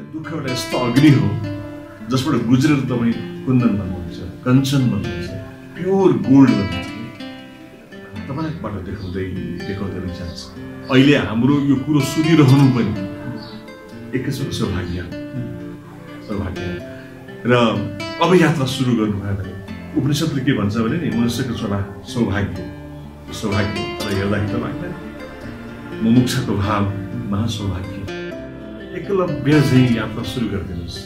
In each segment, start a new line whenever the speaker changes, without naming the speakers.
दुःख एउटा यस्तो अग्नि हो जसबाट गुज्रेर तपाईँ कुन्दन भन्नुहुन्छ, कञ्चन भन्नुहुन्छ, प्योर गोल्ड भन्नुहुन्छ, तपाईँबाट देखाउँदै जान्छ। अहिले हाम्रो यो कुरो सुनिरहनु पनि एक किसिमको सौभाग्य र अब यात्रा सुरु गर्नुभयो भने उपनिषदले के भन्छ भने नि मनुष्यको छोरा सौभाग्य तर हेर्दाखेरि त लाग्दैन मुमुक्षको भाव महासौभाग्य। एकलव्य चाहिँ यात्रा सुरु गरिदिनुहोस्,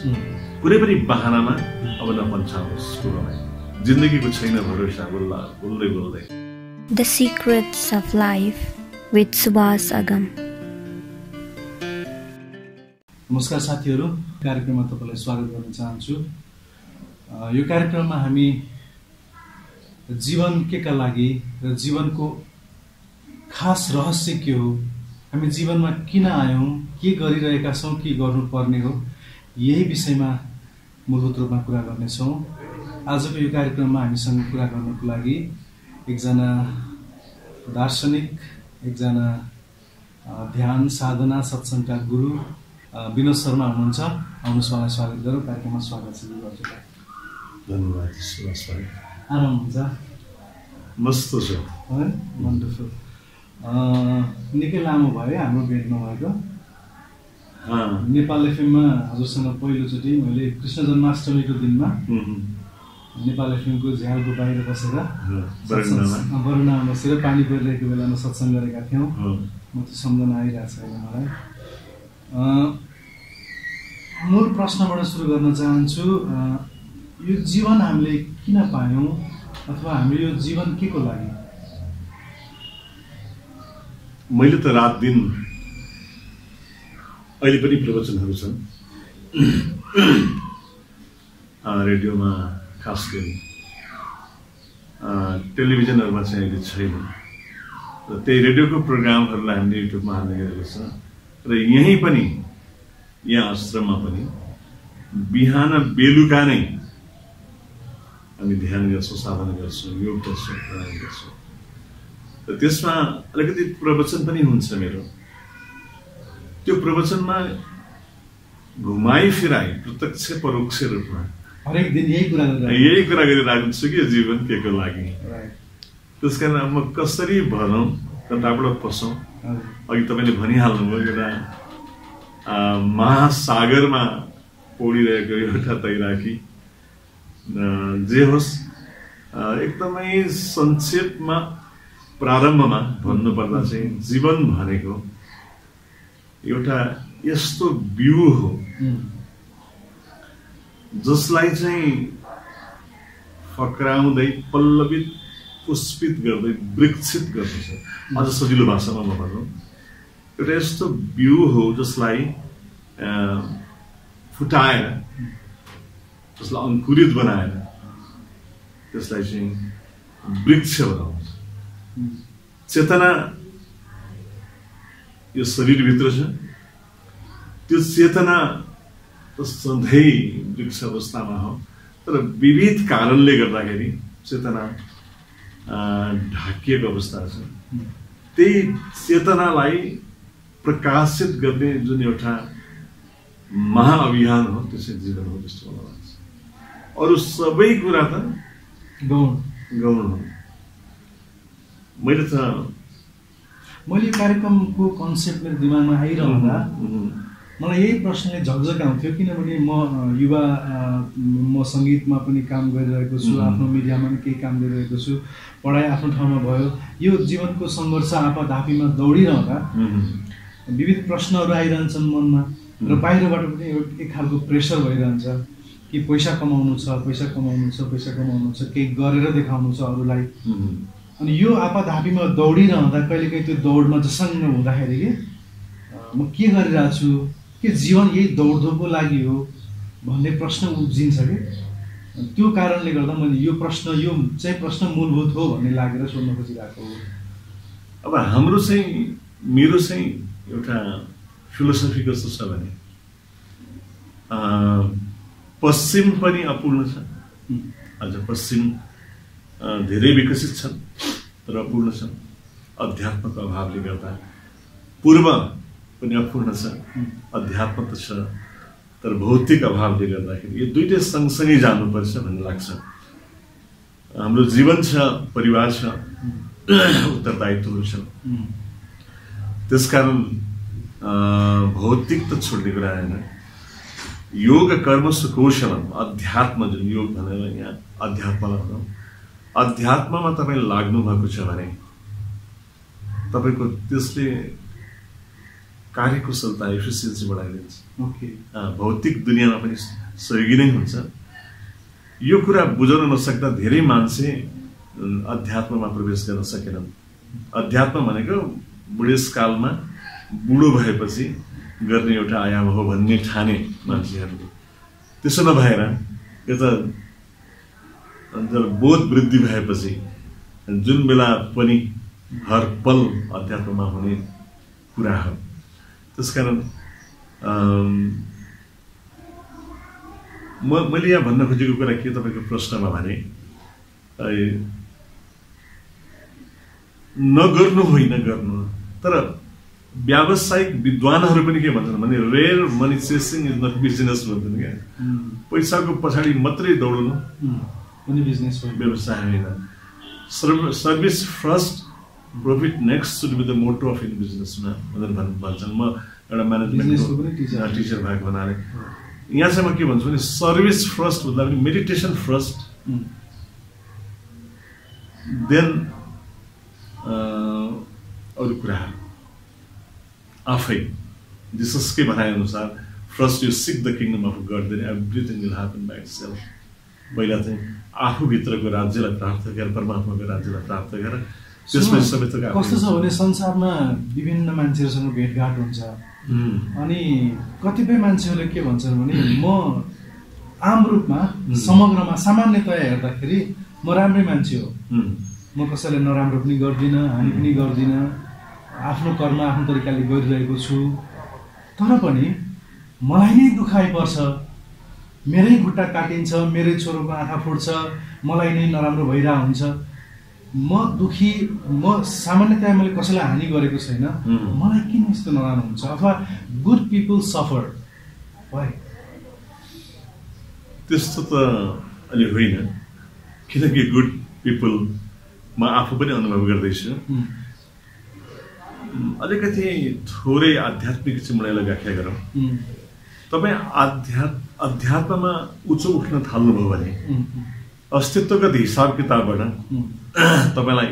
कुनै पनि बहानामा अब नपन्छाउनुहोस् कुरोलाई, जिन्दगीको छैन भरोसा बोल्दै बोल्दै।
The Secrets of Life with Subhas Agam।
नमस्कार साथीहरू, कार्यक्रममा तपाईँलाई स्वागत गर्न चाहन्छु। यो कार्यक्रममा हामी जीवन केका लागि र जीवनको खास रहस्य के हो, हामी जीवनमा किन आयौँ, के गरिरहेका छौँ, के गर्नुपर्ने हो, यही विषयमा मूलभूत रूपमा कुरा गर्नेछौँ। आजको यो कार्यक्रममा हामीसँग कुरा गर्नको लागि एकजना दार्शनिक, एकजना ध्यान साधना सत्सङ्गका गुरु विनोद शर्मा हुनुहुन्छ। आउनुहोस्, उहाँलाई स्वागत गरौँ। कार्यक्रममा स्वागत छ।
धन्यवाद सुभाष भाइ।
आराम हुन्छ?
मस्त छ
है, वन्डरफुल। निकै लामो भयो हाम्रो भेट नभएको। नेपाल एफएममा हजुरसँग पहिलोचोटि मैले कृष्ण जन्माष्टमीको दिनमा नेपाल एफएमको झ्यालको बाहिर बसेर बरुणामा बसेर पानी परिरहेको बेलामा सत्सङ्ग गरेका थियौँ। म त्यो सम्झना आइरहेको छ अहिले मलाई। मूल प्रश्नबाट सुरु गर्न चाहन्छु। यो जीवन हामीले किन पायौँ अथवा हाम्रो यो जीवन के को लागि?
मैले त रात दिन अहिले पनि प्रवचनहरू छन् रेडियोमा, खास गरी टेलिभिजनहरूमा चाहिँ अहिले छैन र त्यही रेडियोको प्रोग्रामहरूलाई हामीले युट्युबमा हाल्ने गरेको छ र यहीँ पनि यहाँ आश्रममा पनि बिहान बेलुका नै हामी ध्यान गर्छौँ, साधना गर्छौँ, योग गर्छौँ, प्राणायाम गर्छौँ र त्यसमा अलिकति प्रवचन पनि हुन्छ मेरो। त्यो प्रवचनमा घुमाइ फिराइ प्रत्यक्ष परोक्ष रूपमा
हरेक दिन यही
कुरा गरिरहेको छु कि जीवन के को लागि। त्यस कारण अब म कसरी भनौँ, कताबाट पसौँ। अघि तपाईँले भनिहाल्नुभयो एउटा महासागरमा पौडिरहेको एउटा तैराकी। जे होस्, एकदमै संक्षेपमा प्रारम्भमा भन्नुपर्दा चाहिँ जीवन भनेको एउटा यस्तो बिउ हो जसलाई चाहिँ फक्राउँदै पल्लवित पुष्पित गर्दै विकसित गर्नु छ। अझ सजिलो भाषामा म भनौँ, एउटा यस्तो बिउ हो जसलाई फुटाएर, जसलाई अङ्कुरित बनाएर त्यसलाई चाहिँ वृक्ष बनाउँछ। चेतना यो शरीरभित्र छ, त्यो चेतना त सधैँ वृक्ष अवस्थामा हो, तर विविध कारणले गर्दाखेरि चेतना ढाकिएको अवस्था छ। त्यही चेतनालाई प्रकाशित गर्ने जुन एउटा महाअभियान हो, त्यो चाहिँ जीवन हो जस्तो मलाई लाग्छ। अरू सबै कुरा त गौण हो। मैले
यो कार्यक्रमको कन्सेप्ट मेरो दिमागमा आइरहँदा मलाई यही प्रश्नले झकझकाउँथ्यो, किनभने म सङ्गीतमा पनि काम गरिरहेको छु, आफ्नो मिडियामा पनि केही काम गरिरहेको छु, पढाइ आफ्नो ठाउँमा भयो। यो जीवनको सङ्घर्ष आपाधापीमा दौडिरहँदा विविध प्रश्नहरू आइरहन्छन् मनमा र बाहिरबाट पनि एक खालको प्रेसर भइरहन्छ कि पैसा कमाउनु छ, केही गरेर देखाउनु छ अरूलाई। अनि यो आपाधापीमा दौडिरहँदा कहिलेकाहीँ त्यो दौडमा जसङ्ग हुँदाखेरि म के गरिरहेको छु, के जीवन यही दौडधोपको लागि हो भन्ने प्रश्न उब्जिन्छ कि। त्यो कारणले गर्दा मैले यो चाहिँ प्रश्न मूलभूत हो भन्ने लागेर सोध्न खोजिरहेको हो।
अब हाम्रो चाहिँ, मेरो चाहिँ एउटा फिलोसफी कस्तो छ भने पश्चिम पनि अपूर्ण छ, अझ पश्चिम धेरै विकसित छन् तर अपूर्ण छन् अध्यात्मको अभावले गर्दा। पूर्व पनि अपूर्ण छ, अध्यात्म त छ तर भौतिक अभावले गर्दाखेरि यो दुईटै सँगसँगै जानुपर्छ भन्ने लाग्छ। हाम्रो जीवन छ, परिवार छ, उत्तरदायित्वहरू छन्। त्यसकारण भौतिक त छोड्ने कुरा होइन। योग कर्मसु कौशलम, अध्यात्म, जुन योग भनेर यहाँ अध्यात्मलाई भनौँ, अध्यात्ममा तपाईँ लाग्नु भएको छ भने तपाईँको त्यसले कार्यकुशलता, एफिसियन्सी बढाइदिन्छ। भौतिक दुनियाँमा पनि सहयोगी नै हुन्छ। यो कुरा बुझाउन नसक्दा धेरै मान्छे अध्यात्ममा प्रवेश गर्न सकेनन्। अध्यात्म भनेको बुढेसकालमा, बुढो भएपछि गर्ने एउटा आयाम हो भन्ने ठाने मान्छेहरूले। त्यसो नभएर यो त बोध वृद्धि भएपछि जुन बेला पनि हर पल अध्यात्ममा हुने कुरा हो। त्यसकारण मैले यहाँ भन्न खोजेको कुरा के तपाईँको प्रश्नमा भने नगर्नु होइन, गर्नु। तर व्यावसायिक विद्वानहरू पनि के भन्छन् भने rare money chasing is not business भन्छन् क्या। पैसाको पछाडि मात्रै दौड्नु व्यवसाय होइन। Service first, profit next should be the motto of in बिजनेसमा भनेर भन्छन्। म एउटा म्यानेजमेन्टको टिचर भएको हुनाले यहाँ चाहिँ म के भन्छु भने सर्भिस फर्स्ट भन्दा पनि मेडिटेसन फर्स्ट, देन अरू कुराहरू आफै जिससकै भनाइअनुसार first you seek the kingdom of God, then everything will happen by itself. पहिला चाहिँ आफूभित्रको राज्यलाई प्राप्त गरेर, परमात्माको राज्यलाई प्राप्त गरेर त्यसपछि सबै थोक।
कस्तो छ भने संसारमा विभिन्न मान्छेहरूसँग भेटघाट हुन्छ अनि कतिपय मान्छेहरूले के भन्छन् भने म आम रूपमा, समग्रमा, सामान्यतया हेर्दाखेरि म राम्रै मान्छे हो, म कसैलाई नराम्रो पनि गर्दिनँ, हानि पनि गर्दिनँ, आफ्नो कर्म आफ्नो तरिकाले गरिरहेको छु। तर पनि मलाई नै दुःख आइपर्छ, मेरै खुट्टा काटिन्छ, मेरै छोरोको आँखा फुट्छ, मलाई नै नराम्रो भइरहेको हुन्छ, म दुखी, म सामान्यतया मैले कसैलाई हानि गरेको छैन, मलाई किन यस्तो नराम्रो हुन्छ? अथवा गुड पिपल सफर,
त्यस्तो त अलि होइन। किनकि गुड पिपल म आफू पनि अनुभव गर्दैछु। अलिकति थोरै आध्यात्मिक चिमुडाइलाई व्याख्या गरौँ। तपाईँ अध्यात्ममा उच्च उठ्न थाल्नुभयो भने अस्तित्वगत हिसाब किताबबाट तपाईँलाई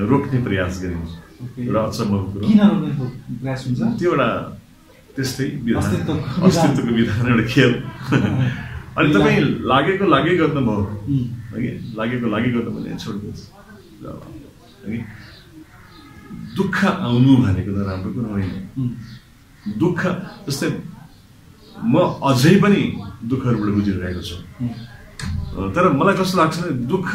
रोक्ने प्रयास गरिन्छ। एउटा अचम्मको कुरो त्यो एउटा त्यस्तै अस्तित्वको विधान, एउटा खेल। अनि तपाईँ लागेको गर्नुभयो, लागेको गर्नु भने छोड्दिन्छ। दुःख आउनु भनेको त राम्रो कुरो होइन। दुःख जस्तै म अझै पनि दुःखहरूबाट गुज्रिरहेको छु, तर मलाई कस्तो लाग्छ भने दुःख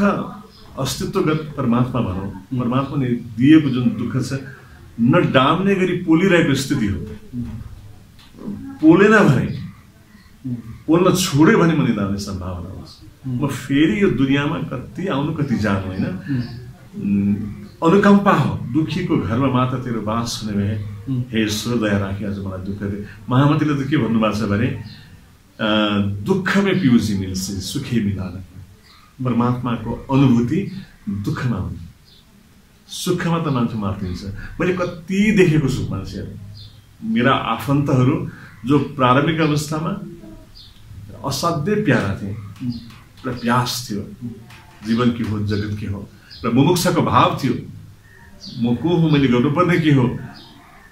अस्तित्वगत परमात्मा भनौँ, परमात्माले दिएको जुन दुःख छ नडाम्ने गरी पोलिरहेको स्थिति हो। पोलेन भने, पोल्न छोड्यो भने म निदाउने सम्भावना हुन्छ। म फेरि यो दुनियाँमा कति आउनु कति जानु होइन। अनुकम्पा हो, दुखीको घरमा मात्र तेरो बास हुने भए, हे ईश्वर दया राखी आज मलाई दुःख दे। महामतीले त के भन्नुभएको छ भने दुःखमै पिउजी मिल्छ सुखै मिलान। परमात्माको अनुभूति दुःखमा हुन्छ, सुखमा त मान्छे मार्दिन्छ। मैले कति देखेको छु मान्छेहरू, मेरा आफन्तहरू जो प्रारम्भिक अवस्थामा असाध्यै प्यारा थिए, एउटा प्यास थियो, जीवन के हो, जगत के हो, र मुमुक्षाको भाव थियो, म को हुँ, मैले गर्नुपर्ने के हो।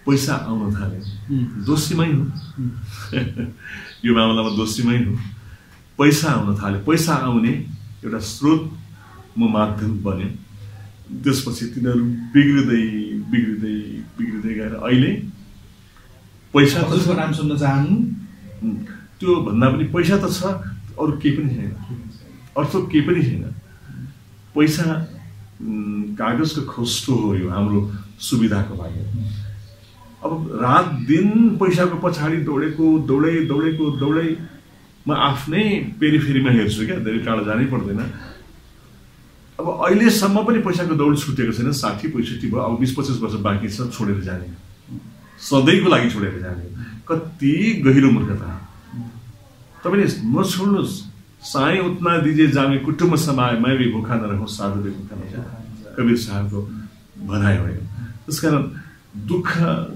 पैसा आउन थाले, दोषीमै हुँ यो मामलामा दोषीमै हुँ। पैसा आउन थाले, पैसा आउने एउटा स्रोत म माध्यम बन्यो। त्यसपछि तिनीहरू बिग्रिँदै गएर अहिले पैसा
नाम सुन्न चाहनु,
त्यो भन्दा पनि पैसा त छ, अरू केही पनि छैन, अर्थ केही पनि छैन। पैसा कागजको खोस्टो हो यो हाम्रो सुविधाको लागि। अब रात दिन पैसाको पछाडि दौडै म आफ्नै पेरिफेरीमा हेर्छु क्या, धेरै टाढा जानै पर्दैन। अब अहिलेसम्म पनि पैसाको दौड छुटेको छैन। 60-65 भयो, अब 20-25 वर्ष बाँकी छ छोडेर जाने, सधैँको लागि छोडेर जाने। कति गहिरो मूर्खता। तपाईँले म छोड्नुहोस्, साई उतना दिजे जामे कुटुम्ब समाए मैं भी भूखा न रहूं साधु भी भूखा न जाए, कबीर साहबको भनाइ हो। त्यसकारण दुःख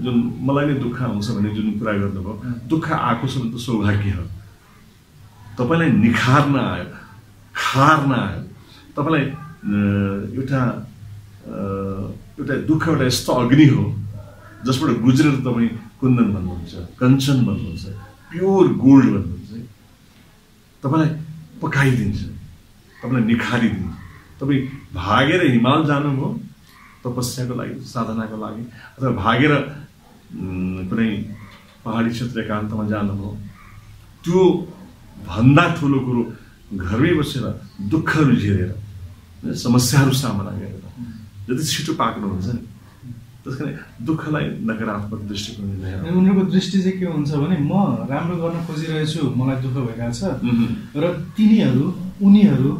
जुन मलाई नै दुःख आउँछ भने जुन कुरा गर्नुभयो, दुःख आएको छ भने त सौभाग्य हो। तपाईँलाई निखार्न आयो, खार्न आयो, तपाईँलाई एउटा दुःख एउटा यस्तो अग्नि हो जसबाट गुज्रेर तपाईँ कुन्दन बन्नुहुन्छ, कञ्चन बन्नुहुन्छ, प्योर गोल्ड बन्नुहुन्छ। तपाईँलाई पकाइदिन्छ, तपाईँलाई निखारिदिन्छ। तपाईँ भागेर हिमाल जानुभयो तपस्याको लागि, साधनाको लागि, अथवा भागेर कुनै पहाडी क्षेत्र एकान्तमा जानुभयो, त्यो भन्दा ठुलो कुरो घरमै बसेर दुःखहरू झेलेर समस्याहरू सामना गरेर जति छिटो पाक्नुहुन्छ नि। त्यस कारण दुःखलाई नकारात्मक दृष्टिकोण लिँदैन।
उनीहरूको दृष्टि चाहिँ के हुन्छ भने म राम्रो गर्न खोजिरहेछु, मलाई दुःख भइरहेछ, र उनीहरू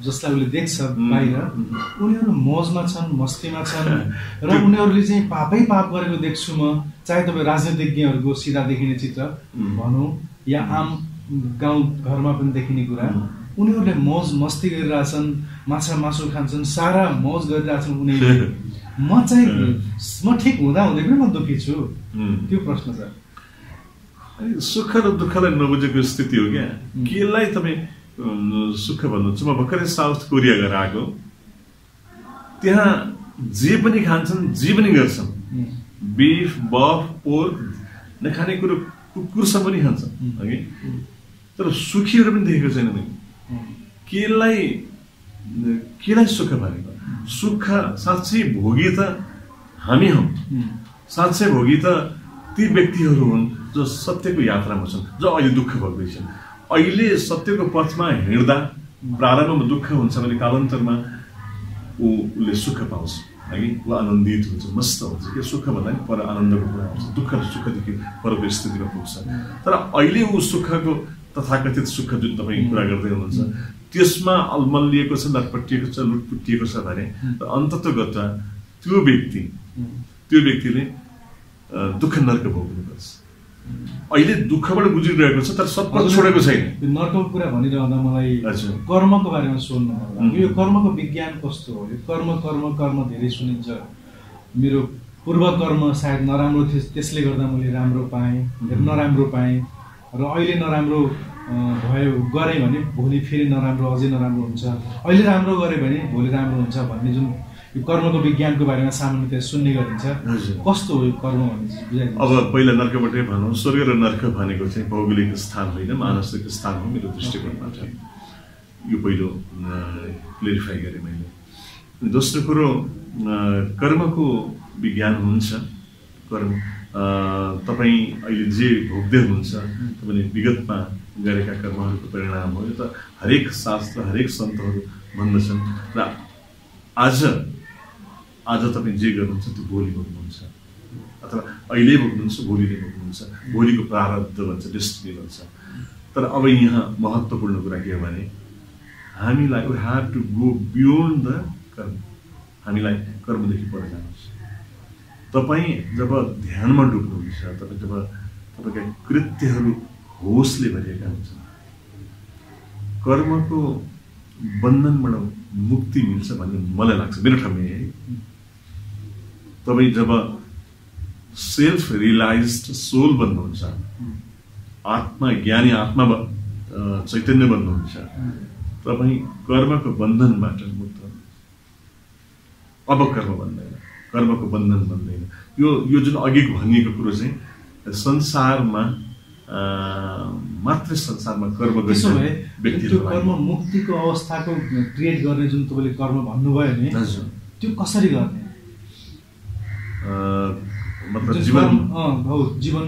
जसलाई उसले देख्छ बाहिर, उनीहरू मौजमा छन्, मस्तीमा छन्, र उनीहरूले चाहिँ पापै पाप गरेको देख्छु म। चाहे तपाईँ राजनीतिज्ञहरूको सिधा देखिने चित्र भनौँ या आम गाउँ घरमा पनि देखिने कुरा, उनीहरूले मौज मस्ती गरिरहेछन्, माछा मासु खान्छन्, सारा मौज गरिरहेछन् उनीहरूले। म ठिक हुँदा हुँदै पनि म दुःखी छु। त्यो प्रश्न छ।
सुख र दुःखलाई नबुझेको स्थिति हो क्या। केलाई तपाईँ सुख भन्नुहुन्छ? म भर्खरै साउथ कोरिया गएर आएको, त्यहाँ जे पनि खान्छन्, जे पनि गर्छन्, बिफ, बफ, पोर्क, नखाने कुरो कुकुरसँग पनि खान्छन् है, तर सुखीहरू पनि देखेको छैन। केलाई सुख भनेको? सुख साँच्चै भोगी त हामी हौँ, साँच्चै भोगी त ती व्यक्तिहरू हुन् जो सत्यको यात्रामा छन्, जो अहिले दुःख भोग्दैछन्। अहिले सत्यको पथमा हिँड्दा प्रारम्भमा दुःख हुन्छ भने कालान्तरमा उसले सुख पाउँछ है, ऊ आनन्दित हुन्छ, मस्त हुन्छ। के सुख भन्दा पनि पर आनन्दको कुरा आउँछ, दुःख र सुखदेखि परको स्थितिमा पुग्छ। तर अहिले ऊ सुखको तथाकथित सुख जुन तपाईँ कुरा गर्दै हुनुहुन्छ त्यसमा अल्मलिएको छ, लटपटिएको छ, लुटपुटिएको छ भने अन्ततगत त्यो व्यक्तिले दुःख नर्क भोग्नुपर्छ। अहिले दुःखबाट गुज्रिरहेको छ तर सत्पथ छोडेको छैन।
नर्कको कुरा भनिरहँदा मलाई कर्मको बारेमा सोध्नु पर्ला। यो कर्मको विज्ञान कस्तो हो? यो कर्म धेरै सुनिन्छ। मेरो पूर्व कर्म सायद नराम्रो थियो, त्यसले गर्दा मैले राम्रो पाएँ, नराम्रो पाएँ, र अहिले नराम्रो गरेँ भने भोलि फेरि नराम्रो, अझै नराम्रो हुन्छ। अहिले राम्रो गरेँ भने भोलि राम्रो हुन्छ भन्ने जुन यो कर्मको विज्ञानको बारेमा सामान्यतया सुन्ने गरिन्छ, कस्तो हो यो कर्म भन्ने बुझाइदिनु।
अब पहिला नर्कबाटै भनौँ। स्वर्ग र नर्क भनेको चाहिँ भौगोलिक स्थान होइन, मानसिक स्थान हो मेरो दृष्टिकोणबाट। यो पहिलो क्लेरिफाई गरेँ मैले। दोस्रो कुरो, कर्मको विज्ञान हुन्छ। कर्म तपाईँ अहिले जे भोग्दै हुनुहुन्छ तपाईँले विगतमा गरेका कर्महरूको परिणाम हो। यो त हरेक शास्त्र, हरेक सन्तहरू भन्दछन्। र आज तपाईँ जे गर्नुहुन्छ त्यो भोलि भोग्नुहुन्छ, अथवा अहिले भोग्नुहुन्छ, भोलि नै भोग्नुहुन्छ। भोलिको प्रारब्ध भन्छ, डेस्टिनी भन्छ। तर अब यहाँ महत्त्वपूर्ण कुरा के हो भने हामीलाई we have to go beyond the karma. हामीलाई कर्मदेखि पर जानुहोस्। तपाईँ जब ध्यानमा डुब्नुहुन्छ, तपाईँ जब तपाईँका कृत्यहरू होसले भरिएका हुन्छन्, कर्मको बन्धनबाट मुक्ति मिल्छ भन्ने मलाई लाग्छ, मेरो ठाउँमा है। तपाईँ जब सेल्फ रियलाइज्ड सोल बन्नुहुन्छ, आत्मा ज्ञानी आत्मा चैतन्य बन्नुहुन्छ, तपाईँ कर्मको बन्धनबाट मुक्त हुनुहुन्छ। अब कर्मको बन्धन बन्दैन। यो जुन अघि भनिएको कुरो चाहिँ संसारमा मात्र संसारमा कर्म गर्ने व्यक्तिहरु
कर्म मुक्तिको अवस्थाको क्रिएट गर्ने जुन तपाईले कर्म भन्नुभयो नि, त्यो कसरी गर्ने?
मतलब
जीवन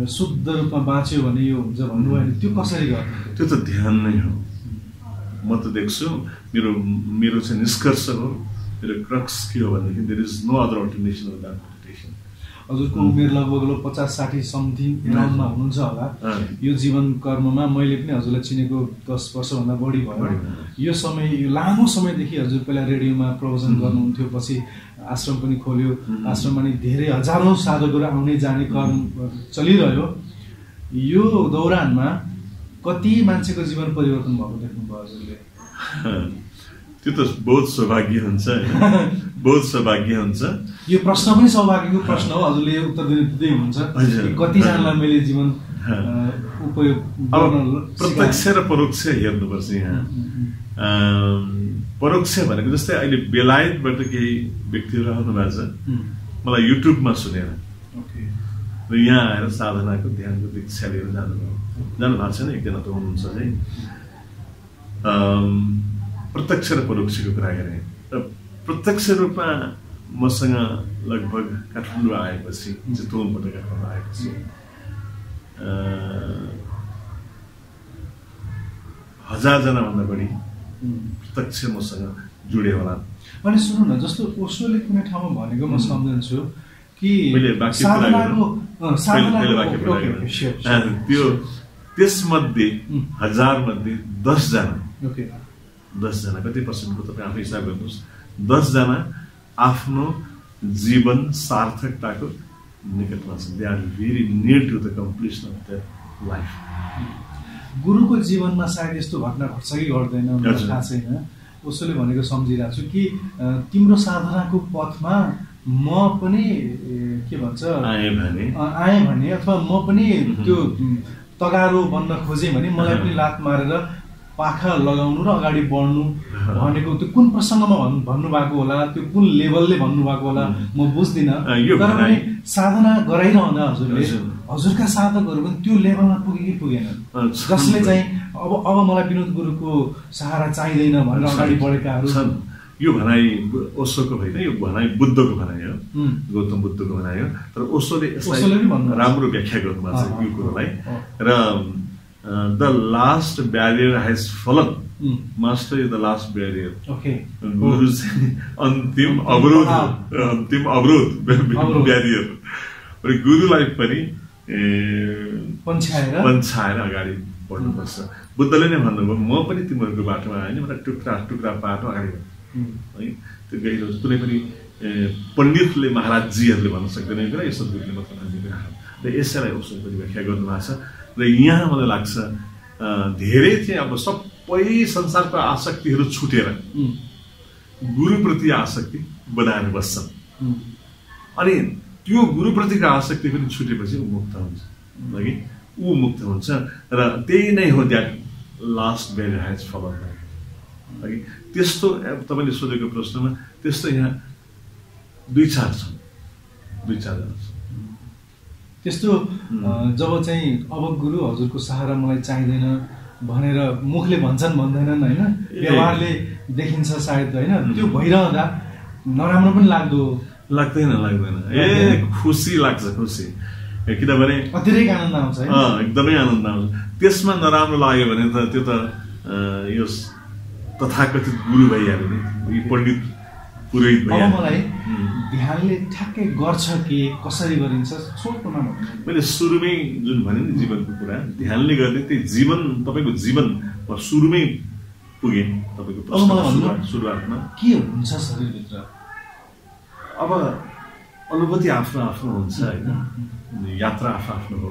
शुद्ध रूपमा बाँच्यो भने यो हुन्छ भन्नुभयो नि, त्यो कसरी गर्ने?
त्यो त ध्यान नै हो। म त देख्छु मेरो चाहिँ निष्कर्ष हो, मेरो क्रक्स के हो भनेदेखि there is no other alternative than meditation.
हजुरको उमेर लगभग 50-60 समथिङ एराउन्डमा हुनुहुन्छ होला। यो जीवन कर्ममा मैले पनि हजुरलाई चिनेको 10 वर्षभन्दा बढी भयो। यो समय, यो लामो समयदेखि हजुर पहिला रेडियोमा प्रवचन गर्नुहुन्थ्यो, पछि आश्रम पनि खोल्यो। आश्रममा नि धेरै हजारौँ साधकहरू आउने जाने कर्म चलिरह्यो। यो दौरानमा कति मान्छेको जीवन परिवर्तन भएको देख्नुभयो हजुरले?
त्यो त बहुत सौभाग्य हुन्छ बहुत सौभाग्य हुन्छ।
यो प्रश्न पनि सौभाग्यको प्रश्न हो, हजुरले उत्तर दिँदै हुनुहुन्छ कतिजनालाई मैले जीवन उपयोग
अब प्रत्यक्ष र परोक्ष हेर्नुपर्छ यहाँ। परोक्ष भनेको जस्तै अहिले बेलायतबाट केही व्यक्तिहरू आउनु भएको छ मलाई युट्युबमा सुनेर र यहाँ आएर साधनाको ध्यानको दीक्षा लिएर जानु भएको छैन, एकजना त हुनुहुन्छ चाहिँ प्रत्यक्ष र परोक्षको कुरा गरेँ र प्रत्यक्ष रूपमा मसँग लगभग काठमाडौँ आएपछि चितवनबाट काठमाडौँ आएपछि 1000 जनाभन्दा बढी प्रत्यक्ष मसँग जुडे होला।
अनि सुन्नु न, जस्तो ओस्लोले कुनै ठाउँमा भनेको म सम्झन्छु कि
त्यो त्यसमध्ये 1000 मध्ये 10 जना 10 जना कति पर्सेन्टको तपाईँ आफै हिसाब गर्नुहोस्, 10 जना आफ्नो जीवन सार्थकताको निकटमा छन्। They are very near to the completion of their life.
गुरुको जीवनमा सायद यस्तो घटना घट्छ कि घट्दैन मलाई थाहा छैन, उसले भनेको सम्झिरहेको छु कि तिम्रो साधनाको पथमा म पनि के भन्छ आएँ भने अथवा म पनि त्यो तगारो बन्न खोजेँ भने मलाई पनि लात मारेर पाखा लगाउनु र अगाडि बढ्नु भनेको त्यो कुन प्रसङ्गमा भन्नुभएको होला, त्यो कुन लेभलले भन्नुभएको होला म बुझ्दिनँ। तर पनि साधना गराइरहँदा हजुरका साधकहरू पनि त्यो लेभलमा पुगे कि पुगेनन्, जसले चाहिँ अब मलाई विनोद गुरुको सहारा चाहिँदैन भनेर अगाडि बढेकाहरू
छन्। यो भनाइ ओशोको होइन, यो भनाइ बुद्धको भनाइ हो, गौतम बुद्धको भनाइ हो। तर ओशोले राम्रो व्याख्या गर्नुभएको छ यो कुरोलाई। र the last barrier has fallen. Master is the last barrier. गुरु चाहिँ अन्तिम अवरोध barrier। र गुरुलाई पनि पन्छाएर अगाडि बढ्नुपर्छ। बुद्धले नै भन्नुभयो म पनि तिमीहरूको बाटोमा आएन, मलाई टुक्रा टुक्रा पाटो अगाडि बढ्नु है। त्यो गहिरो कुनै पनि पण्डितले महाराजजीहरूले भन्न सक्दैन कुरा, यो सद्गुरुले मात्र भनिदिनु र यसैलाई उसले पनि व्याख्या गर्नुभएको छ। र यहाँ मलाई लाग्छ धेरै चाहिँ अब सबै संसारको आसक्तिहरू छुटेर गुरुप्रति आसक्ति बनाएर बस्छन्। अनि त्यो गुरुप्रतिको आसक्ति पनि छुटेपछि ऊ मुक्त हुन्छ, है ऊ मुक्त हुन्छ। र त्यही नै हो द्याट लास्ट बेरियर हेज फलन। है त्यस्तो तपाईँले सोधेको प्रश्नमा त्यस्तो यहाँ 2-4 छन्, 2-4 जना छन्।
त्यस्तो जब चाहिँ अब गुरु हजुरको सहारा मलाई चाहिँदैन भनेर मुखले भन्छन् भन्दैनन् होइन, व्यवहारले देखिन्छ सायद होइन, त्यो भइरहँदा नराम्रो पनि
लाग्दैन खुसी लाग्छ, खुसी किनभने
अतिरिक्त आनन्द आउँछ।
एकदमै आनन्द आउँछ। त्यसमा नराम्रो लाग्यो भने त त्यो त यो तथाकथित गुरु भइहाल्यो नि, पण्डित पुरोहित भइहाल्यो।
मलाई ध्यानले ठ्याक्कै गर्छ कि कसरी गरिन्छ छोटोमा भन्नु।
मैले सुरुमै जुन भने नि जीवनको कुरा ध्यानले गर्ने त्यही जीवन तपाईँको जीवन सुरुमै पुगे तपाईँको सुरुवातमा
के हुन्छ शरीरभित्र।
अब अनुभूति आफ्नो आफ्नो हुन्छ होइन, यात्रा आफ्नो हो,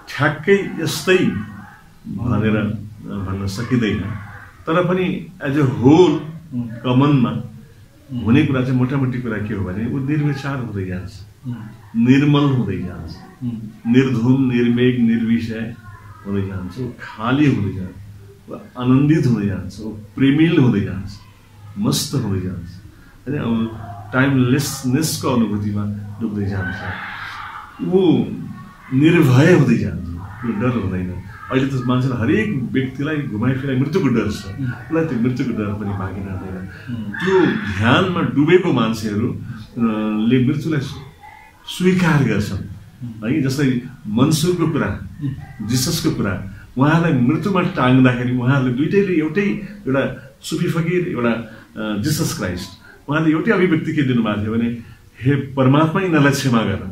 ठ्याक्कै यस्तै भनेर भन्न सकिँदैन। तर पनि एज ए होल कमनमा हुने कुरा चाहिँ मोटामोटी कुरा के हो भने ऊ निर्विचार हुँदै जान्छ, निर्मल हुँदै जान्छ, निर्धुम निर्मेघ निर्विषय हुँदै जान्छ, ऊ खाली हुँदै जान्छ, ऊ आनन्दित हुँदै जान्छ, ऊ प्रेमिल हुँदै जान्छ, मस्त हुँदै जान्छ होइन, ऊ टाइमलेसनेसको अनुभूतिमा डुब्दै जान्छ, ऊ निर्भय हुँदै जान्छ, त्यो डर हुँदैन। अहिले त मान्छेलाई हरेक व्यक्तिलाई घुमाइफिराइ मृत्युको डर छ, उसलाई त्यो मृत्युको डर पनि भागिरहँदैन। त्यो ध्यानमा डुबेको मान्छेहरूले मृत्युलाई स्वीकार गर्छन् है। जस्तै मन्सुरको कुरा, जिससको कुरा, उहाँहरूलाई मृत्युमा टाङ्दाखेरि उहाँहरूले दुइटैले एउटा सुफी फकीर एउटा जिसस क्राइस्ट, उहाँले एउटै अभिव्यक्ति के दिनुभएको थियो भने हे परमात्मा यिनीहरूलाई क्षमा गर,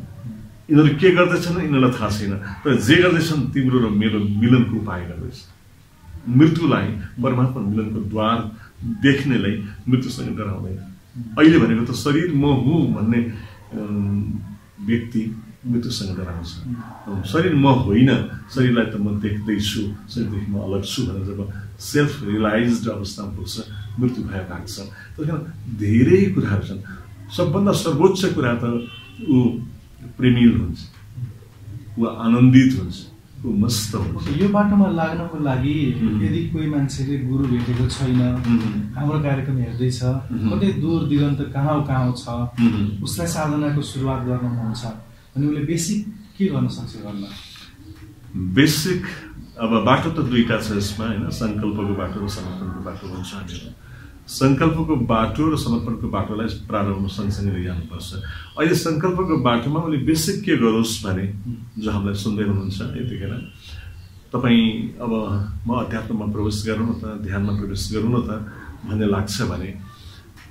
यिनीहरू के गर्दैछन् यिनीहरूलाई थाहा छैन, तर जे गर्दैछन् तिम्रो र मेरो मिलनको उपाय गर्दैछ। मृत्युलाई परमात्मा मिलनको द्वार देख्नेलाई मृत्युसँग डराउँदैन। अहिले भनेको त शरीर म हुँ भन्ने व्यक्ति मृत्युसँग डराउँछ। शरीर म होइन, शरीरलाई त म देख्दैछु, शरीरदेखि म अलग छु भनेर जब सेल्फ रियलाइज्ड अवस्थामा पुग्छ मृत्यु भय भाग्छ। त्यस कारण धेरै कुराहरू छन्। सबभन्दा सर्वोच्च कुरा त ऊ प्रेमिल हुन्छ, ऊ आनन्दित हुन्छ, ऊ मस्त हुन्छ।
यो बाटोमा लाग्नको लागि यदि कोही मान्छेले गुरु भेटेको छैन, हाम्रो कार्यक्रम हेर्दैछ, कतै दूर दिगन्त कहाँ छ, उसलाई साधनाको सुरुवात गर्न मन छ भने उसले बेसिक के गर्न सक्छ? घरमा
बेसिक अब बाटो त दुईटा छ यसमा होइन, सङ्कल्पको बाटो र समर्पणको बाटो भन्छ हामीहरू। सङ्कल्पको बाटो र समर्पणको बाटोलाई प्रारम्भ सँगसँगै लैजानुपर्छ। अहिले सङ्कल्पको बाटोमा उसले बेसिक के गरोस् भने, जो हामीलाई सुन्दै हुनुहुन्छ यतिखेर, तपाईँ अब म अध्यात्ममा प्रवेश गरौँ न त, ध्यानमा प्रवेश गरौँ न त भन्ने लाग्छ भने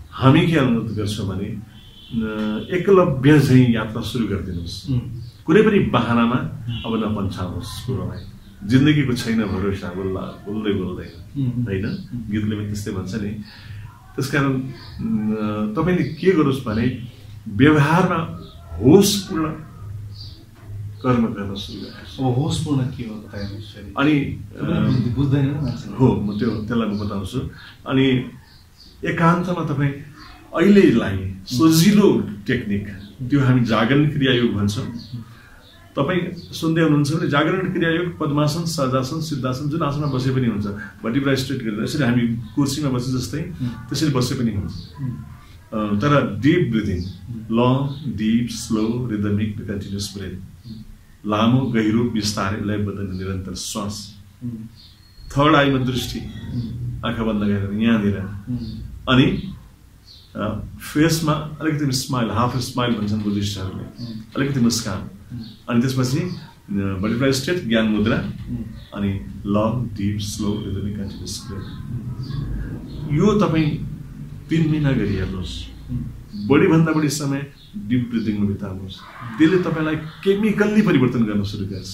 हामी के अनुरोध गर्छौँ भने एकलव्य झैँ यात्रा सुरु गरिदिनुहोस्। कुनै पनि बहानामा अब नपन्छाउनुहोस् कुरोलाई। जिन्दगीको छैन भरोसा, बोल्दै होइन, गीतले पनि त्यस्तै भन्छ नि। त्यसकारण तपाईँले के गरोस् भने व्यवहारमा होसपूर्ण कर्म गर्न सुरु गर्नुहोस्।
होसपूर्ण के हो
अनि
बुझ्दैन
हो, म त्यसलाई म बताउँछु। अनि एकान्तमा तपाईँ अहिलेलाई सजिलो टेक्निक, त्यो हामी जागरण क्रियायोग भन्छौँ। तपाईँ सुन्दै हुनुहुन्छ भने जागरण क्रियायोग पद्मासन, सहजासन, सिद्धासन जुन आसनमा बसे पनि हुन्छ, भर्टिब्रा स्ट्रेट गरेर यसरी हामी कुर्सीमा बसे जस्तै त्यसरी बसे पनि हुन्छ। तर deep breathing, long, deep, slow, rhythmic, continuous breath, लामो गहिरो बिस्तारै लयबद्ध निरन्तर श्वास। थर्ड आईमा दृष्टि, आँखा बन्द गरेर यहाँनिर, अनि फेसमा अलिकति स्माइल, हाफ स्माइल भन्छन् बुद्धिस्टहरूले, अलिकति मुस्कान। अनि त्यसपछि बटरफ्लाई स्टेट, ज्ञान मुद्रा, अनि long, deep, slow, rhythmic, continuous breath. यो तपाईँ 3 महिना गरी हेर्नुहोस्। बढीभन्दा बढी समय डिप ब्रिदिङमा बिताउनुहोस्। त्यसले तपाईँलाई केमिकल्ली परिवर्तन गर्न सुरु गर्छ।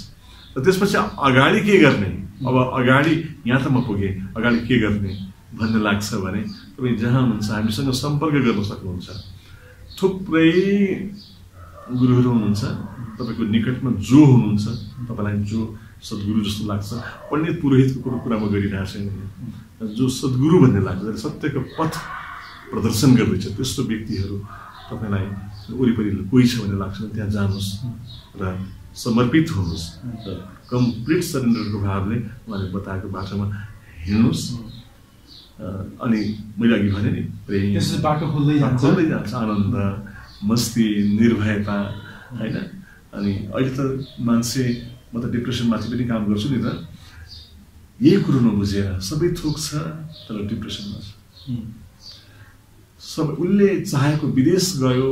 र त्यसपछि अगाडि के गर्ने, अब अगाडि यहाँ त म पुगेँ, अगाडि के गर्ने भन्ने लाग्छ भने तपाईँ जहाँ हुनुहुन्छ हामीसँग सम्पर्क गर्न सक्नुहुन्छ। थुप्रै गुरुहरू हुनुहुन्छ तपाईँको निकटमा, जो हुनुहुन्छ तपाईँलाई जो सद्गुरु जस्तो लाग्छ। पण्डित पुरोहितको कुरा म गरिरहेको छैन, जो सद्गुरु भन्ने लाग्छ, सत्यको पथ प्रदर्शन गर्दैछ, त्यस्तो व्यक्तिहरू तपाईँलाई वरिपरि कोही छ भन्ने लाग्छ भने त्यहाँ जानुहोस् र समर्पित हुनुहोस् र कम्प्लिट सरेन्डरको भावले उहाँले बताएको बाटोमा हिँड्नुहोस्। अनि मैले अघि भने नि प्रेम
बाटो खोल्दै
जान्छ, आनन्द, मस्ती, निर्भयता होइन। अनि अहिले त मान्छे, म त डिप्रेसनमाथि पनि काम गर्छु नि त, यही कुरो नबुझेर सबै थोक छ तर डिप्रेसनमा छ। सब उसले चाहेको विदेश गयो,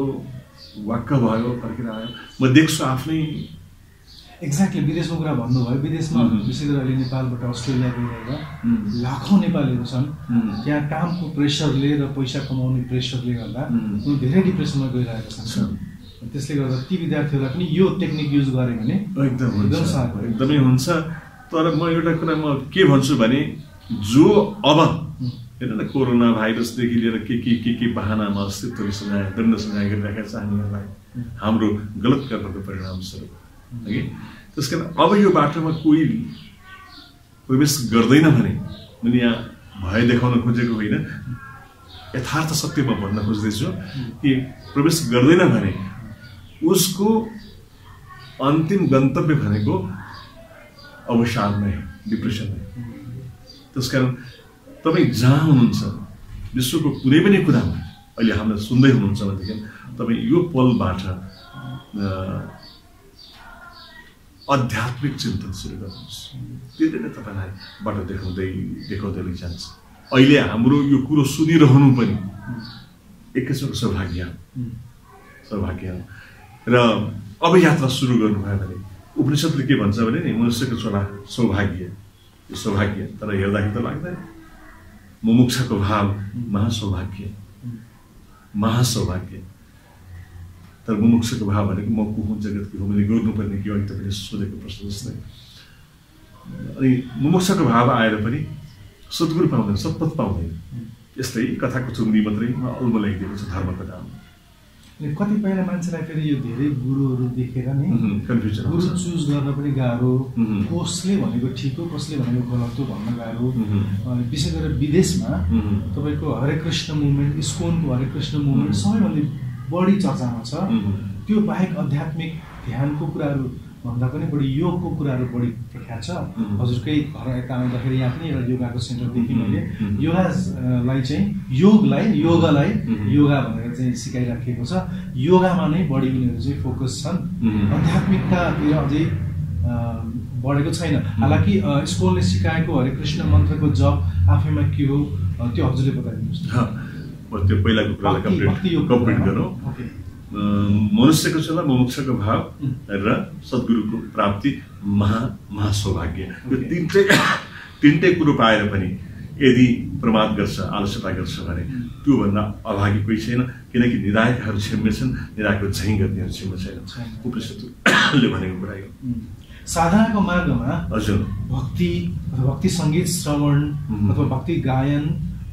वाक्क भयो, फर्केर आयो। म देख्छु आफ्नै।
एक्ज्याक्टली विदेशको कुरा भन्नुभयो। विदेशमा विशेष गरी अहिले नेपालबाट अस्ट्रेलिया गइरहेका लाखौँ नेपालीहरू छन्। त्यहाँ कामको प्रेसरले र पैसा कमाउने प्रेसरले गर्दा उनी धेरै डिप्रेसनमा गइरहेका छन्। त्यसले गर्दा ती विद्यार्थीहरूलाई पनि यो टेक्निक युज गऱ्यो भने
एकदमै हुन्छ। तर म एउटा कुरा म के भन्छु भने, जो अब हेर्नु न कोरोना भाइरसदेखि लिएर के बहानामा अस्तित्वले सजाय, दण्ड सजाय गरिरहेका छ हामीहरूलाई, हाम्रो गलत कर्मको परिणाम स्वरूप है। त्यस कारण अब यो बाटोमा कोही प्रवेश गर्दैन भने, मैले यहाँ भय देखाउन खोजेको होइन, यथार्थ सत्य म भन्न खोज्दैछु कि प्रवेश गर्दैन भने उसको अन्तिम गन्तव्य भनेको अवसाद नै, डिप्रेसन नै। त्यसकारण तपाईँ जहाँ हुनुहुन्छ विश्वको कुनै पनि कुरामा अहिले हामीलाई सुन्दै हुनुहुन्छ भनेदेखि तपाईँ यो पलबाट आध्यात्मिक चिन्तन सुरु गर्नुहोस्। त्यसले नै तपाईँलाई बाटो देखाउँदै लैजान्छ। अहिले हाम्रो यो कुरो सुनिरहनु पनि एक किसिमको सौभाग्य र अब यात्रा सुरु गर्नुभयो भने उपनिषदले के भन्छ भने नि, मनुष्यको छोरा सौभाग्य, यो सौभाग्य तर हेर्दाखेरि त लाग्दैन। मुमुक्षाको भाव महासौभाग्य। तर मुमुक्षको भाव भनेको म को हुँ, जगत के हो, मैले गर्नुपर्ने के हो, अघि तपाईँले सोधेको प्रश्न जस्तै। अनि मुमुक्षको भाव आएर पनि सद्गुरु पाउँदैन, सत्पथ पाउँदैन। यस्तै कथाको थुम्री मात्रै अल्मल्याइदिएको छ धर्मको नाम।
कतिपय मान्छेलाई फेरि यो धेरै गुरुहरू देखेर नि
कन्फ्युजन
गुरु चुज गर्न पनि गाह्रो, कसले भनेको ठिक हो कसले भनेको गलत हो भन्न गाह्रो। विशेष गरेर विदेशमा तपाईँको हरे कृष्ण मुभमेन्ट, इस्कोनको हरे कृष्ण मुभमेन्ट सबैभन्दा बढी चर्चामा छ। त्यो बाहेक आध्यात्मिक ध्यानको कुराहरू भन्दा पनि बढी योगको कुराहरू बढी प्रख्यात छ। हजुरकै घर यता आउँदाखेरि यहाँ पनि एउटा योगाको सेन्टर देखेँ मैले। योगालाई चाहिँ योगलाई योगा भनेर चाहिँ सिकाइराखेको छ। योगामा नै बढी उनीहरू चाहिँ फोकस छन्, आध्यात्मिकतातिर अझै बढेको छैन। हालाकि स्कुलले सिकाएको हरे कृष्ण मन्त्रको जप आफैमा के हो त्यो हजुरले बताइदिनुहोस् न।
त्यो पहिलाको कुरालाई कम्प्लिट गरौँ। मनुष्यको सेवा, मुमुक्षको भाव र सद्गुरुको प्राप्ति महासौभाग्य। यो तिनटै कुरो पाएर पनि यदि प्रमाद गर्छ, आलस्यता गर्छ भने त्योभन्दा अभागी कोही छैन। किनकि निरायकहरू क्षम्य छन्, निरायकको झैँ गर्नेहरू क्षम्य छैन। उपनिषद्ले भनेको कुरा यो।
साधनाको मार्गमा
हजुर
भक्ति अथवा भक्ति सङ्गीत श्रवण अथवा भक्ति गायन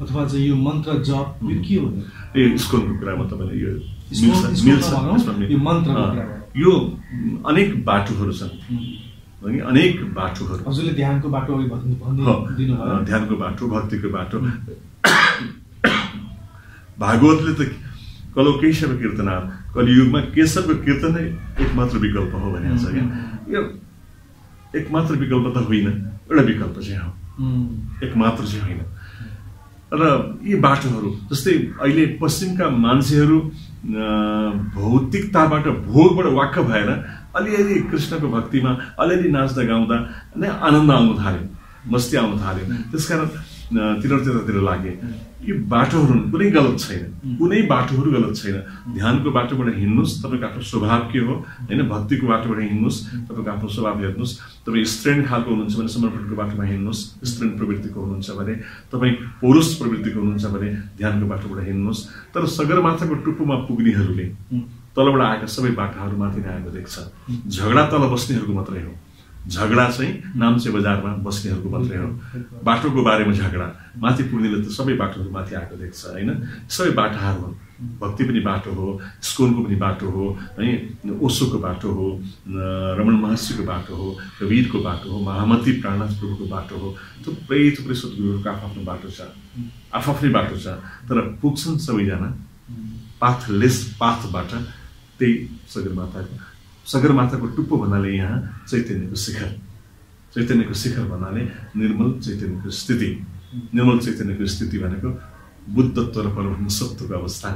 अथवा चाहिँ यो मन्त्र जप यो के हो?
इस्कोनको कुरामा तपाईँले यो यो अनेक बाटोहरू छन्, अनेक बाटोहरू।
हजुरले ध्यानको बाटो भनिदिनु,
ध्यानको बाटो, भक्तिको बाटो। भागवतले त कलौकेशव कीर्तना, कलियुगमा केशवको कीर्तनै एकमात्र विकल्प हो भनेको छ क्या। यो एकमात्र विकल्प त होइन, एउटा विकल्प चाहिँ हो, एकमात्र चाहिँ होइन। र यी बाटोहरू जस्तै अहिले पश्चिमका मान्छेहरू भौतिकताबाट, भोगबाट वाक्क भएर अलिअलि कृष्णको भक्तिमा अलिअलि नाच्दा गाउँदा नै आनन्द आउनु थाल्यो, मस्ती आउनु थाल्यो। त्यसकारण त्यतातिर लागे। यी बाटोहरू कुनै गलत छैन, कुनै बाटोहरू गलत छैन। ध्यानको बाटोबाट हिँड्नुहोस्, तपाईँको आफ्नो स्वभाव के हो होइन, भक्तिको बाटोबाट हिँड्नुहोस्, तपाईँको आफ्नो स्वभाव हेर्नुहोस्। तपाईँ स्त्रीण खालको हुनुहुन्छ भने समर्पणको बाटोमा हिँड्नुहोस्, स्त्रीण प्रवृत्तिको हुनुहुन्छ भने, तपाईँ पौरुष प्रवृत्तिको हुनुहुन्छ भने ध्यानको बाटोबाट हिँड्नुहोस्। तर सगरमाथाको टुप्पोमा पुग्नेहरूले तलबाट आएका सबै बाटाहरू माथि नै आएको देख्छ। झगडा तल बस्नेहरूको मात्रै हो, झगडा चाहिँ नाम्चे बजारमा बस्नेहरूको मात्रै हो। बाटोको बारेमा झगडा, माथि पुग्नेले त सबै बाटोहरू माथि आएको देख्छ होइन। सबै बाटाहरू हो, भक्ति पनि बाटो हो, स्कोनको पनि बाटो हो है, ओशोको बाटो हो, रमण महर्षिको बाटो हो, कबीरको बाटो हो, महामती प्राणनाथ प्रभुको बाटो हो। थुप्रै सद्गुरुहरूको आफ्नो बाटो छ, आफ्नै बाटो छ। तर पुग्छन् सबैजना पाथलेस पाथबाट, त्यही सगरमाथाको टुप्पो भन्नाले यहाँ चैतन्यको शिखर, चैतन्यको शिखर भन्नाले निर्मल चैतन्यको स्थिति। निर्मल चैतन्यको स्थिति भनेको बुद्धत्व र परमहंसत्वको अवस्था।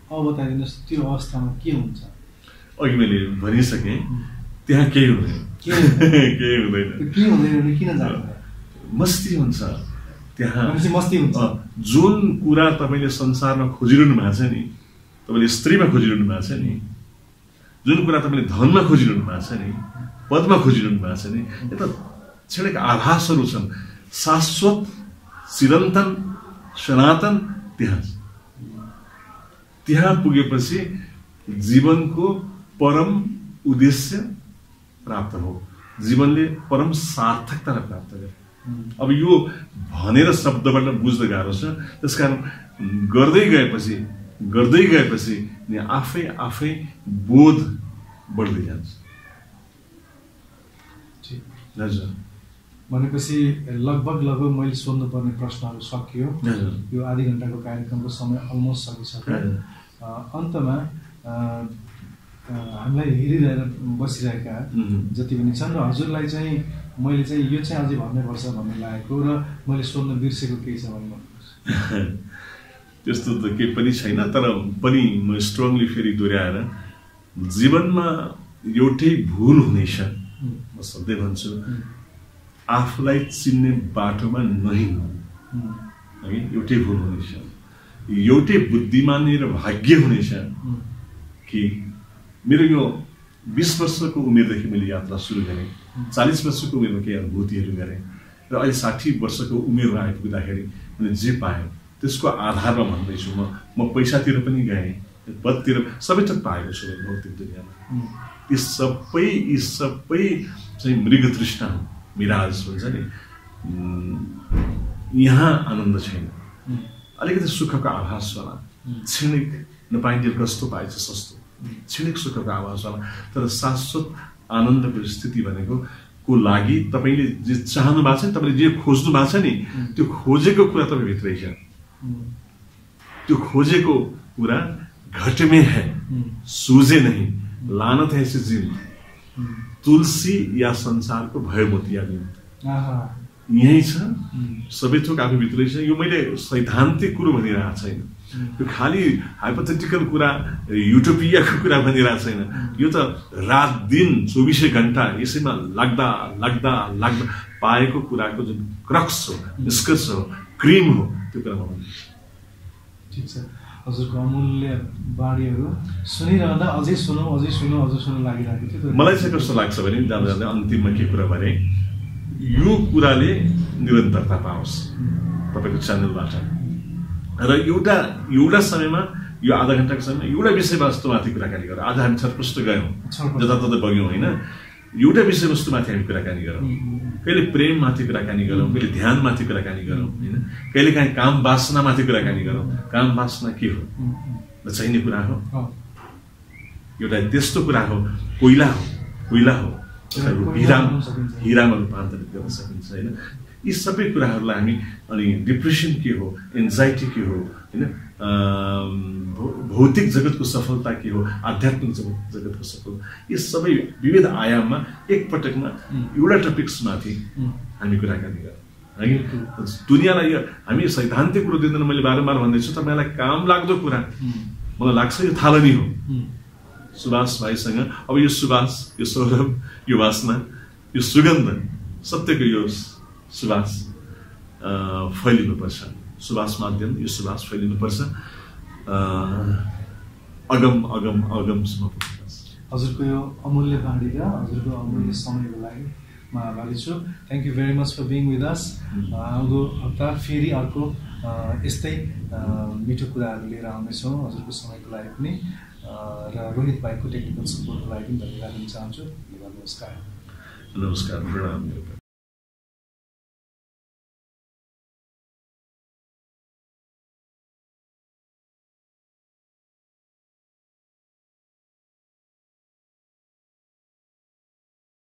अब बताइदिनुहोस् त्यो अवस्थामा के हुन्छ?
अघि मैले भनिसकेँ, त्यहाँ केही हुँदैन, केही हुँदैन।
किन जान्छ?
मस्ती हुन्छ त्यहाँ,
मस्ती हुन्छ।
जुन कुरा तपाईँले संसारमा खोजिरहनु भएको छ नि, तपाईँले स्त्रीमा खोजिरहनु भएको छ नि, जुन कुरा तपाईँले धनमा खोजिरहनु भएको छ नि, पदमा खोजिरहनु भएको छ नि, यो त क्षणिक आभासहरू छन्। शाश्वत, चिरन्तन, सनातन त्यहाँ पुगेपछि जीवनको परम उद्देश्य प्राप्त हो, जीवनले परम सार्थकतालाई प्राप्त गर्छ। अब यो भनेर शब्दबाट बुझ्न गाह्रो छ। त्यसकारण गर्दै गएपछि आफै बोध बढ्दै जान्छ। हजुर,
भनेपछि लगभग मैले सोध्नुपर्ने प्रश्नहरू सकियो। यो आधी घन्टाको कार्यक्रमको समय अलमोस्ट सकिसक्यो। अन्तमा हामीलाई हेरिरहेर बसिरहेका जति पनि छन् र हजुरलाई चाहिँ मैले चाहिँ यो चाहिँ अझै भन्नुपर्छ भन्ने लागेको र मैले सोध्न बिर्सेको केही छ भने भन्नुहोस्।
त्यस्तो त केही पनि छैन, तर पनि म स्ट्रङली फेरि दोहोऱ्याएर जीवनमा एउटै भुल हुनेछ। म सधैँ भन्छु, आफूलाई चिन्ने बाटोमा नहिँड्नु है, एउटै भुल हुनेछ। एउटै बुद्धिमानी र भाग्य हुनेछ कि मेरो यो 20 वर्षको उमेरदेखि मैले यात्रा सुरु गरेँ, 40 वर्षको उमेरमा केही अनुभूतिहरू गरेँ र अहिले 60 वर्षको उमेरमा आइपुग्दाखेरि मैले जे पाएँ त्यसको आधारमा भन्दैछु। म पैसातिर पनि गएँ, पदतिर सबै थोक पाएको छु भौतिक दुनियाँमा। यी सबै चाहिँ मृग तृष्णा हो, मिराज हुन्छ नि। यहाँ आनन्द छैन, अलिकति सुखको आभास होला, क्षणिक नपाइन्जेल कस्तो पाएछ सस्तो, क्षणिक सुखको आभासवाला तर शाश्वत आनन्दको स्थिति भनेको को लागि तपाईँले जे चाहनु भएको छ नि, तपाईँले जे खोज्नु भएको छ नि, त्यो खोजेको कुरा तपाईँभित्रै छ। त्यो खोजेको कुरा घट में है, सूझे नहीं, लानत है ऐसी जिन, तुलसी या संसारको भयो मोतियाबिन। यही छ, सबै थोक आफूभित्रै छ। यो मैले सैद्धान्तिक कुरो भनिरहेको छैन, यो खालि हाइपोथेटिकल कुरा, युटोपियाको कुरा भनिरहेको छैन। यो त रात दिन 24 घण्टा यसैमा लाग्दा लाग्दा लाग्दा पाएको कुराको जुन क्रक्स हो, निष्कर्ष हो, क्रिम हो, त्यो कुरा म भन्छु।
ठिक छ, हजुरको अमूल्य बाणीहरू सुनिरहँदा अझै सुनौँ लागिरहेको थियो।
मलाई चाहिँ कस्तो लाग्छ भने जाँदा जाँदा अन्तिममा के कुरा भने यो कुराले निरन्तरता पाओस् तपाईँको च्यानलबाट, र एउटा समयमा यो आधा घण्टाको समयमा एउटा विषयवस्तुमाथि कुराकानी गरौँ। आज हामी छटपुष्ट गयौँ, जताततै बग्यौँ होइन, एउटा विषयवस्तुमाथि हामी कुराकानी गरौँ। कहिले प्रेममाथि कुराकानी गरौँ, कहिले ध्यानमाथि कुराकानी गरौँ होइन, कहिले काहीँ काम वासनामाथि कुराकानी गरौँ। काम वासना के हो? नचाहिने कुरा हो, एउटा त्यस्तो कुरा हो, कोइला हो हिरामा रूपान्तरित गर्न सकिन्छ होइन। यी सबै कुराहरूलाई हामी, अनि डिप्रेसन के हो, एन्जाइटी के हो होइन, भौतिक जगतको सफलता के हो, आध्यात्मिक जगतको सफलता, यी सबै विविध आयाममा एकपटकमा एउटा टपिक्समाथि हामी कुराकानी गरौँ है। दुनियाँलाई हामी सैद्धान्तिक कुरो दिँदैन, मैले बारम्बार भन्दैछु तपाईँलाई काम लाग्दो कुरा मलाई लाग्छ यो थालनी हो। सुभाष भाइसँग अब यो सुभाष, यो सौरभ, यो वासना, यो सुगन्ध, सत्यको यो सुभाष फैलिनुपर्छ, सुभाष माध्यम यो सुभाष फैलिनुपर्छ, अगम अगम अगमसम्म पुग्नुपर्छ।
हजुरको यो अमूल्य बाणी र हजुरको अमूल्य समयको लागि म आभारी छु। Thank you very much for being with us. आउँदो हप्ता फेरि अर्को यस्तै मिठो कुराहरू लिएर आउनेछौँ हजुरको समयको लागि पनि, र रोहित भाइको टेक्निकल सपोर्टको लागि पनि धन्यवाद दिन चाहन्छु। नमस्कार।
नमस्कार, प्रणाम।